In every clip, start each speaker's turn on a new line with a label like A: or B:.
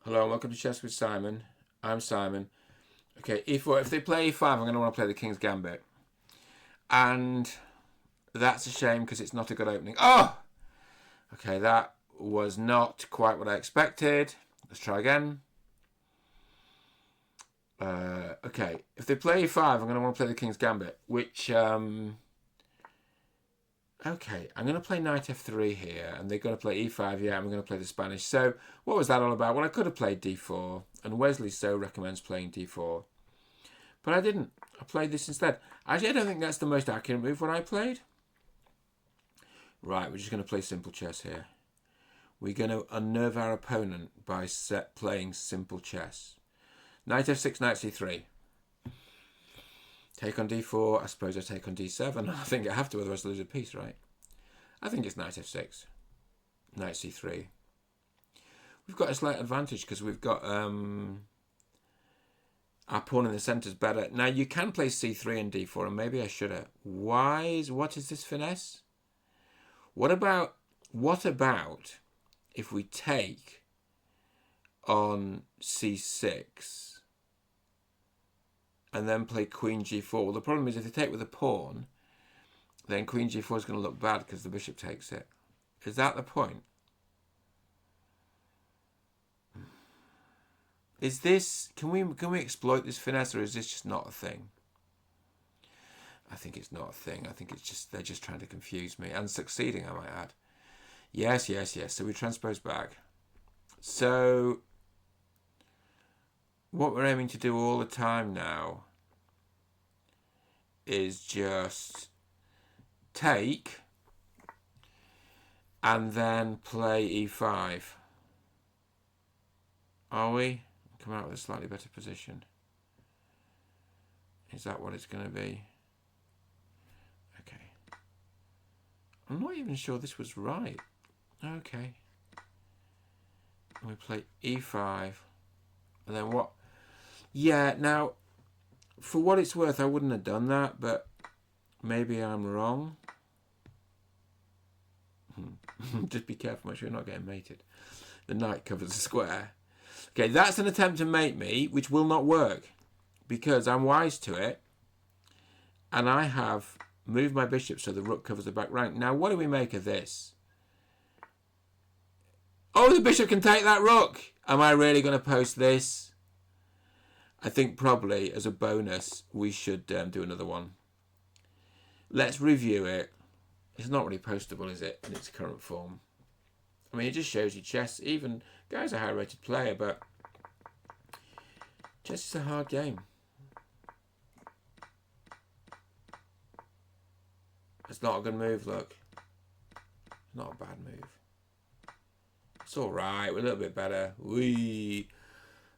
A: Hello and welcome to Chess with Simon. I'm Simon. Okay, e4. If they play e5, I'm going to want to play the King's Gambit. And that's a shame because it's not a good opening. Oh! Okay, that was not quite what I expected. Let's try again. Okay, if they play e5, I'm going to want to play the King's Gambit, which... Okay, I'm going to play knight f3 here, and they're going to play e5, yeah, and we're going to play the Spanish. So, what was that all about? Well, I could have played d4, and Wesley So recommends playing d4. But I didn't. I played this instead. Actually, I don't think that's the most accurate move what I played. Right, we're just going to play simple chess here. We're going to unnerve our opponent by playing simple chess. Knight f6, knight c3. Take on d4. I suppose I take on d7. I think I have to, otherwise I lose a piece, right? I think it's knight f6. Knight c3. We've got a slight advantage because we've got our pawn in the centre is better. Now you can play c3 and d4, and maybe I should have. What is this finesse? What about if we take on c6 and then play queen g4? Well, the problem is if they take with a pawn, then queen g4 is going to look bad because the bishop takes it. Is that the point? Is this... Can we exploit this finesse, or is this just not a thing? I think it's not a thing. I think it's just... They're just trying to confuse me. And succeeding, I might add. Yes. So we transpose back. So... What we're aiming to do all the time now is just take and then play e5. Are we? Come out with a slightly better position. Is that what it's going to be? Okay. I'm not even sure this was right. Okay. And we play e5. And then what? Yeah, now, for what it's worth, I wouldn't have done that, but maybe I'm wrong. Just be careful, make sure you're not getting mated. The knight covers the square. Okay, that's an attempt to mate me, which will not work, because I'm wise to it, and I have moved my bishop so the rook covers the back rank. Now, what do we make of this? Oh, the bishop can take that rook! Am I really going to post this? I think probably, as a bonus, we should do another one. Let's review it. It's not really postable, is it, in its current form? I mean, it just shows you chess. Even Guy's a high-rated player, but chess is a hard game. It's not a good move, look. It's not a bad move. It's all right. We're a little bit better. Whee!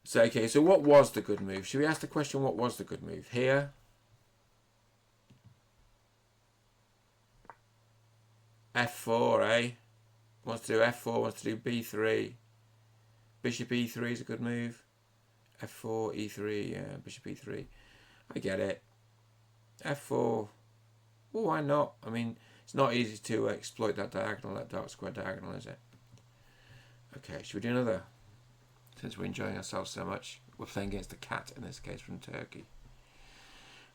A: So, okay, so what was the good move? Should we ask the question, what was the good move? Here. F4, eh? Wants to do F4, wants to do B3. Bishop E3 is a good move. F4, E3, yeah, Bishop E3. I get it. F4. Well, why not? I mean, it's not easy to exploit that diagonal, that dark square diagonal, is it? Okay, should we do another? Since we're enjoying ourselves so much, we're playing against the cat, in this case, from Turkey.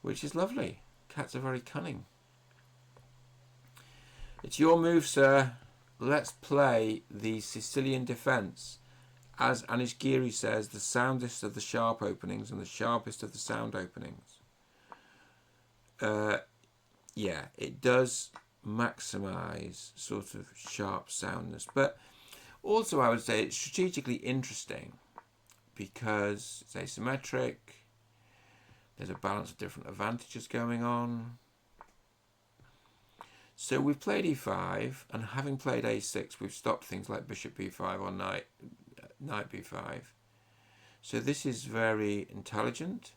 A: Which is lovely. Cats are very cunning. It's your move, sir. Let's play the Sicilian defence. As Anish Giri says, the soundest of the sharp openings and the sharpest of the sound openings. Yeah, it does maximise sort of sharp soundness. But also I would say it's strategically interesting because it's asymmetric. There's a balance of different advantages going on. So we've played e5, and having played a6, we've stopped things like bishop b5 or knight b5. So this is very intelligent.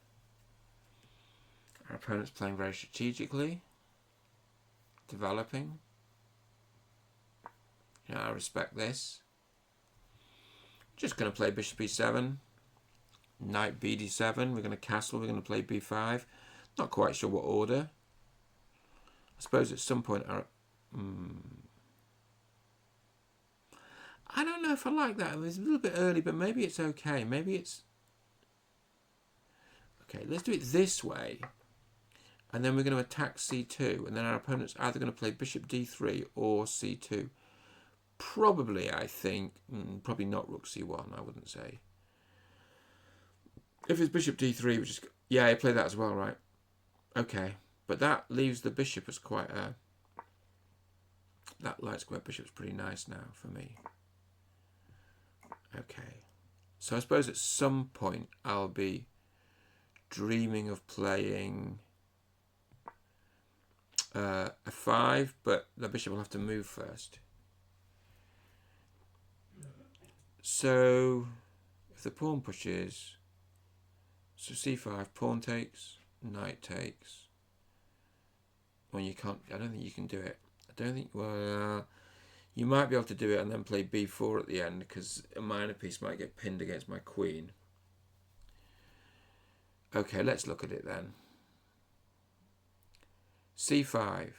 A: Our opponent's playing very strategically, developing. I respect this. Just going to play bishop e7, knight bd7. We're going to castle. We're going to play b5. Not quite sure what order. I suppose at some point I don't know if I like that. It's a little bit early, but maybe it's okay. Maybe it's... Okay, let's do it this way. And then we're going to attack c2. And then our opponent's either going to play bishop d3 or c2. Probably, I think... probably not rook c1, I wouldn't say. If it's bishop d3, which is... Yeah, I play that as well, right? Okay. But that leaves the bishop as quite a... That light square bishop's pretty nice now for me. Okay. So I suppose at some point I'll be dreaming of playing f5, but the bishop will have to move first. So if the pawn pushes, so c5, pawn takes, knight takes. Well, you can't, I don't think you can do it. I don't think, well, you might be able to do it and then play b4 at the end, because a minor piece might get pinned against my queen. Okay, let's look at it then. c5,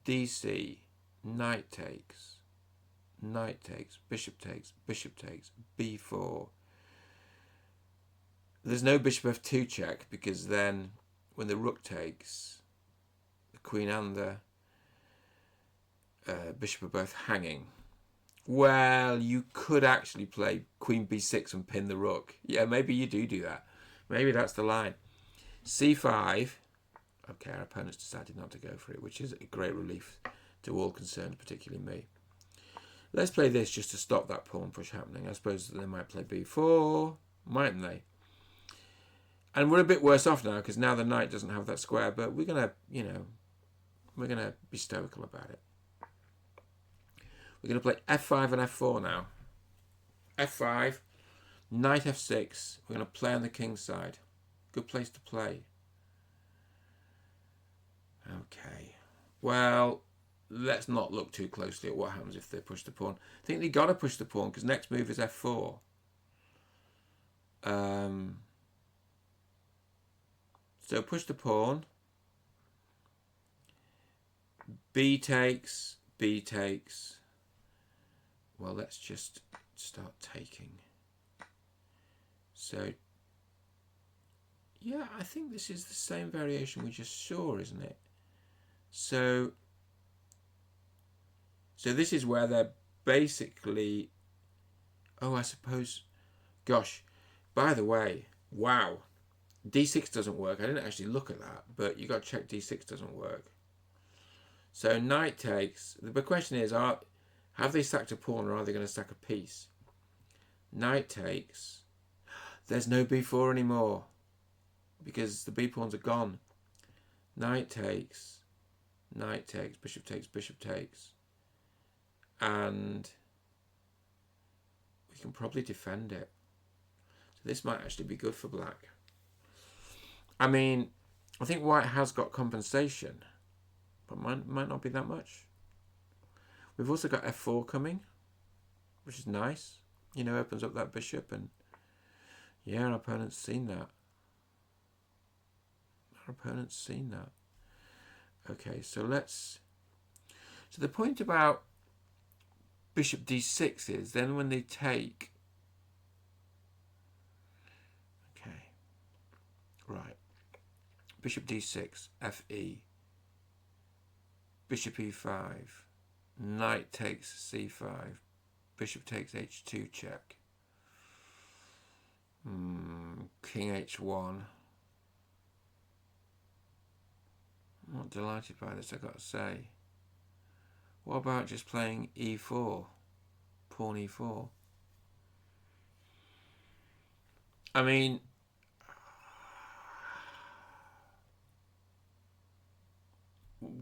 A: dc, knight takes, bishop takes, b4. There's no bishop f2 check, because then when the rook takes, the queen and the bishop are both hanging. Well, you could actually play queen b6 and pin the rook. Yeah, maybe you do that. Maybe that's the line. c5. Okay, our opponent's decided not to go for it, which is a great relief to all concerned, particularly me. Let's play this just to stop that pawn push happening. I suppose they might play b4, mightn't they? And we're a bit worse off now, because now the knight doesn't have that square, but we're going to, you know, we're going to be stoical about it. We're going to play f5 and f4 now. f5, knight f6. We're going to play on the king's side. Good place to play. Okay. Well, let's not look too closely at what happens if they push the pawn. I think they got to push the pawn, because next move is f4. So push the pawn. B takes, B takes. Well, let's just start taking. So, yeah, I think this is the same variation we just saw, isn't it? So this is where they're basically... Oh, I suppose... Gosh, by the way, wow. D6 doesn't work. I didn't actually look at that, but you got to check D6 doesn't work. So knight takes. The question is, have they sacked a pawn, or are they going to sack a piece? Knight takes. There's no b4 anymore, because the b pawns are gone. Knight takes. Knight takes. Bishop takes. Bishop takes. And we can probably defend it. So this might actually be good for black. I mean, I think white has got compensation, but might not be that much. We've also got f4 coming, which is nice. You know, opens up that bishop, and yeah, our opponent's seen that. Our opponent's seen that. Okay, so let's... So the point about bishop d6 is then when they take... Okay, right. Bishop d6, fe, bishop e5, knight takes c5, bishop takes h2 check, king h1. I'm not delighted by this, I've got to say. What about just playing e4, pawn e4? I mean,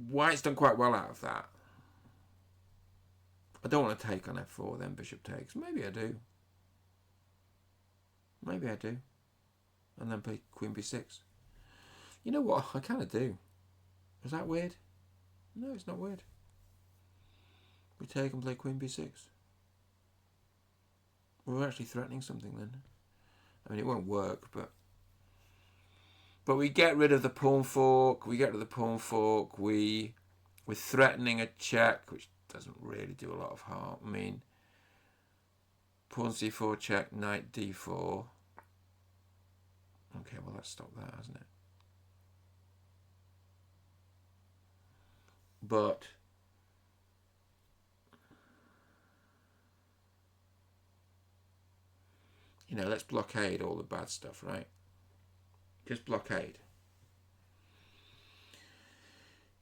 A: white's done quite well out of that. I don't want to take on f4, then bishop takes. Maybe I do. Maybe I do. And then play queen b6. You know what? I kind of do. Is that weird? No, it's not weird. We take and play queen b6. We're actually threatening something then. I mean, it won't work, but we get rid of the pawn fork. We get rid of the pawn fork. We're threatening a check, which doesn't really do a lot of harm. I mean, Pawn c4 check, knight d4. Okay, well, let's stop that, hasn't it? But you know, let's blockade all the bad stuff, right? Just blockade.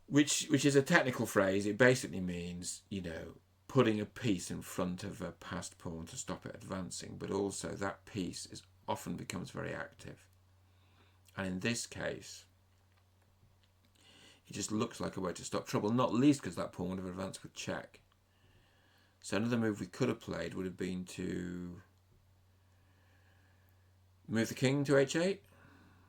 A: Which is a technical phrase. It basically means, you know, putting a piece in front of a passed pawn to stop it advancing, but also that piece often becomes very active. And in this case, it just looks like a way to stop trouble, not least because that pawn would have advanced with check. So another move we could have played would have been to move the king to h8.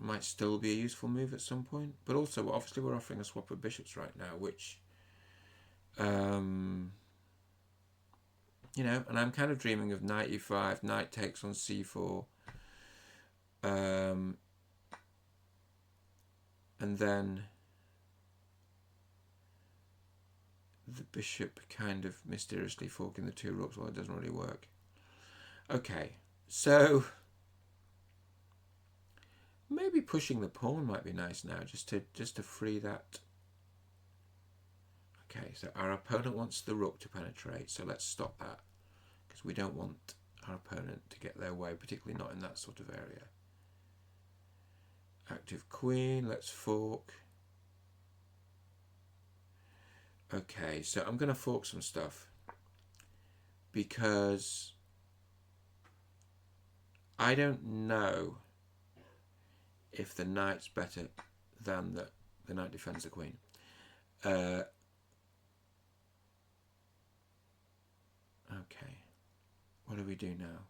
A: Might still be a useful move at some point, but also obviously we're offering a swap of bishops right now, which you know, and I'm kind of dreaming of knight e5, knight takes on c4, and then the bishop kind of mysteriously forking the two rooks. Well, it doesn't really work. Okay, so maybe pushing the pawn might be nice now, just to free that. Okay, so our opponent wants the rook to penetrate, so let's stop that, because we don't want our opponent to get their way, particularly not in that sort of area. Active queen, let's fork. Okay, so I'm going to fork some stuff, because I don't know if the knight's better than the knight defends the queen. Okay, what do we do now?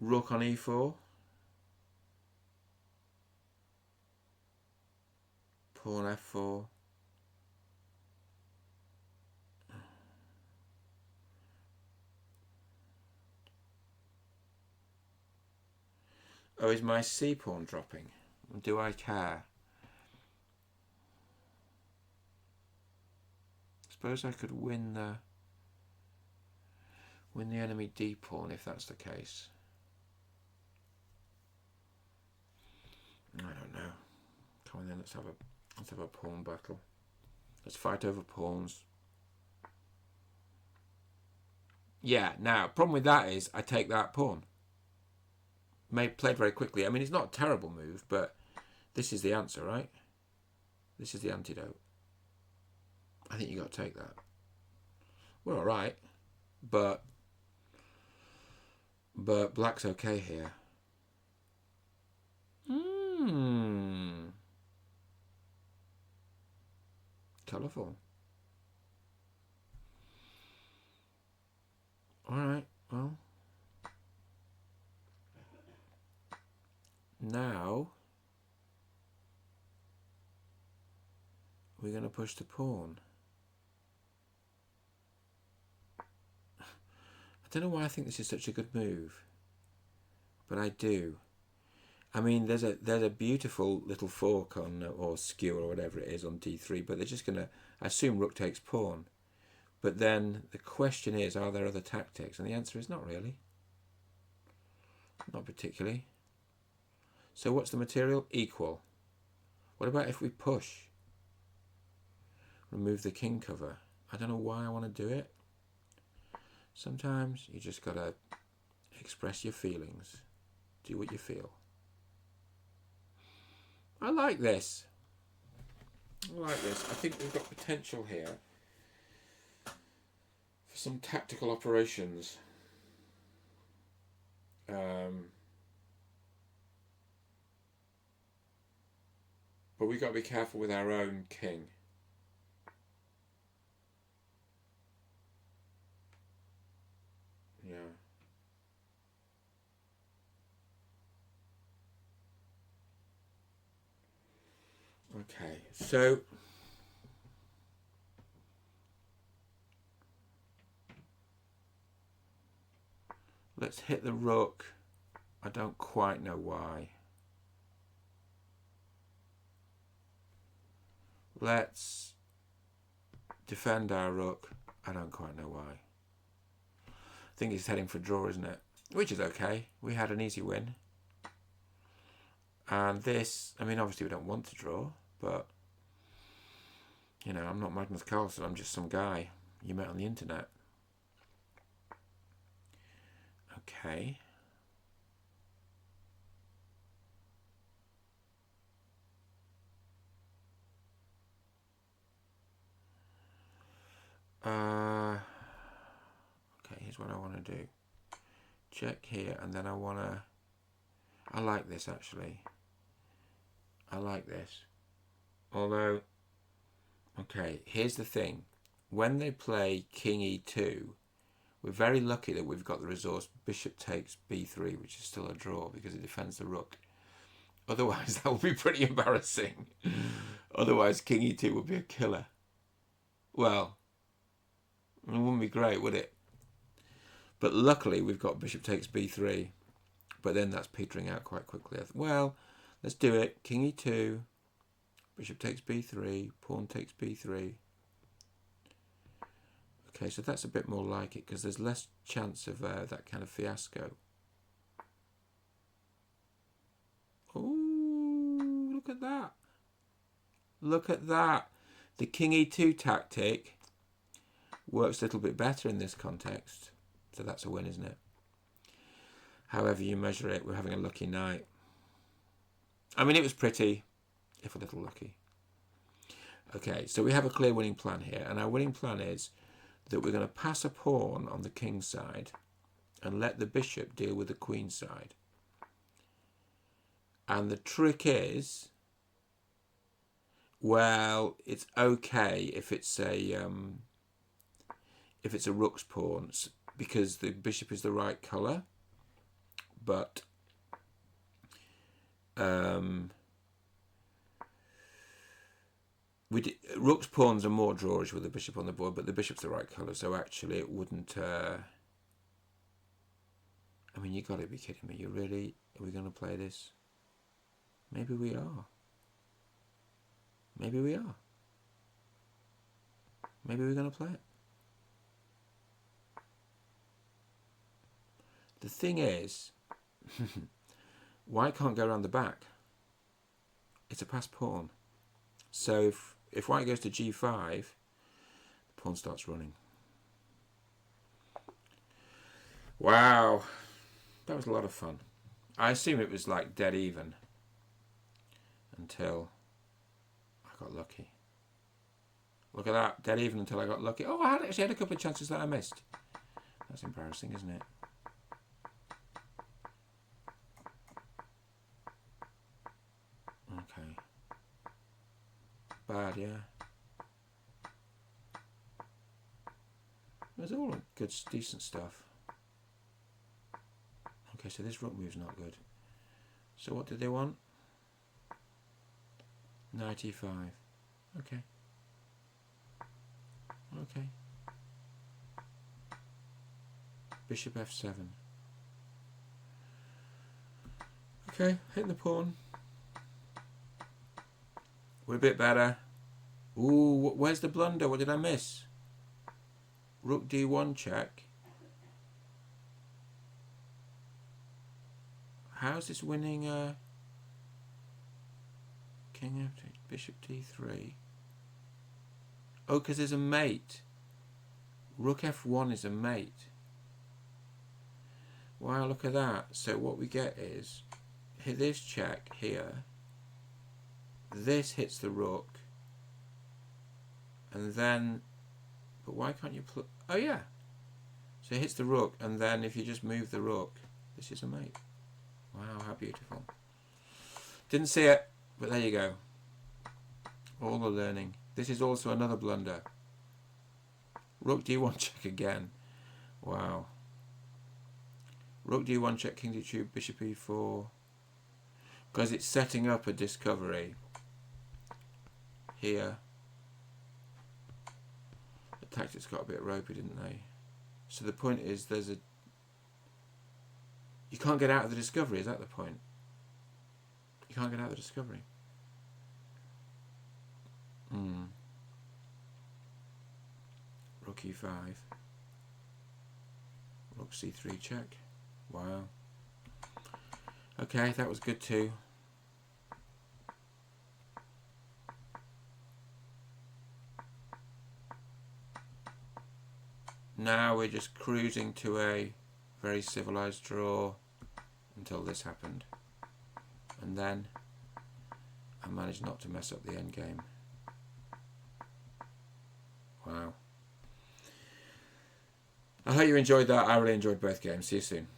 A: Rook on e4. Pawn f4. Oh, is my c pawn dropping? Do I care? Suppose I could win the enemy d pawn if that's the case. I don't know. Come on then, let's have a pawn battle. Let's fight over pawns. Yeah, now, problem with that is I take that pawn. Played very quickly. I mean, it's not a terrible move, but this is the answer, right? This is the antidote. I think you got to take that. We're all right, but black's okay here. Colourful. All right, well, now we're going to push the pawn. I don't know why I think this is such a good move, but I do. I mean, there's a beautiful little fork on, or skewer or whatever it is, on d3, but they're just going to, I assume rook takes pawn. But then the question is, are there other tactics? And the answer is not really. Not particularly. So what's the material? Equal. What about if we push? Remove the king cover. I don't know why I want to do it. Sometimes you just got to express your feelings. Do what you feel. I like this. I like this. I think we've got potential here for some tactical operations. But we've got to be careful with our own king. Yeah. Okay, so let's hit the rook. I don't quite know why. Let's defend our rook. I don't quite know why. I think he's heading for draw, isn't it? Which is okay. We had an easy win. And this, I mean, obviously we don't want to draw, but, you know, I'm not Magnus Carlsen. I'm just some guy you met on the internet. Okay. Okay, here's what I want to do. Check here, and then I want to... I like this, actually. I like this. Although, okay, here's the thing. When they play King E2, we're very lucky that we've got the resource Bishop takes B3, which is still a draw because it defends the rook. Otherwise, that would be pretty embarrassing. Otherwise, King E2 would be a killer. Well, it wouldn't be great, would it? But luckily, we've got Bishop takes B3. But then that's petering out quite quickly. Well, let's do it. King E2. Bishop takes B3. Pawn takes B3. Okay, so that's a bit more like it because there's less chance of that kind of fiasco. Oh, look at that. Look at that. The King E2 tactic works a little bit better in this context. So that's a win, isn't it? However you measure it, we're having a lucky night. I mean, it was pretty, if a little lucky. Okay, so we have a clear winning plan here. And our winning plan is that we're going to pass a pawn on the king's side and let the bishop deal with the queen's side. And the trick is, well, it's okay if it's a rook's pawn because the bishop is the right colour, but rook's pawns are more drawish with the bishop on the board, but the bishop's the right colour, so actually it wouldn't. I mean, you got to be kidding me! You really are we going to play this? Maybe we are. Maybe we are. Maybe we're going to play it. The thing is, white can't go around the back. It's a passed pawn. So if white goes to G5, the pawn starts running. Wow. That was a lot of fun. I assume it was like dead even until I got lucky. Look at that, dead even until I got lucky. Oh, I actually had a couple of chances that I missed. That's embarrassing, isn't it? Okay. Bad, yeah. There's all good, decent stuff. Okay, so this rook move's not good. So what did they want? Knight E5. Okay. Okay. Bishop F7. Okay, hit the pawn. We're a bit better. Ooh, where's the blunder? What did I miss? Rook D1 check. How's this winning? King F2, Bishop D3. Oh, because there's a mate. Rook F1 is a mate. Wow, look at that. So what we get is, hit this check here. This hits the rook. And then, but why can't you put, oh yeah. So it hits the rook, and then if you just move the rook, this is a mate. Wow, how beautiful. Didn't see it, but there you go. All the learning. This is also another blunder. Rook D1 check again. Wow. Rook D1 check, King D2, Bishop E4. Because it's setting up a discovery here. The tactics got a bit ropey, didn't they? So the point is there's a... You can't get out of the discovery, is that the point? You can't get out of the discovery. Rook e5. Rook c3 check. Wow. Okay, that was good too. Now we're just cruising to a very civilized draw until this happened. And then I managed not to mess up the end game. Wow. I hope you enjoyed that. I really enjoyed both games. See you soon.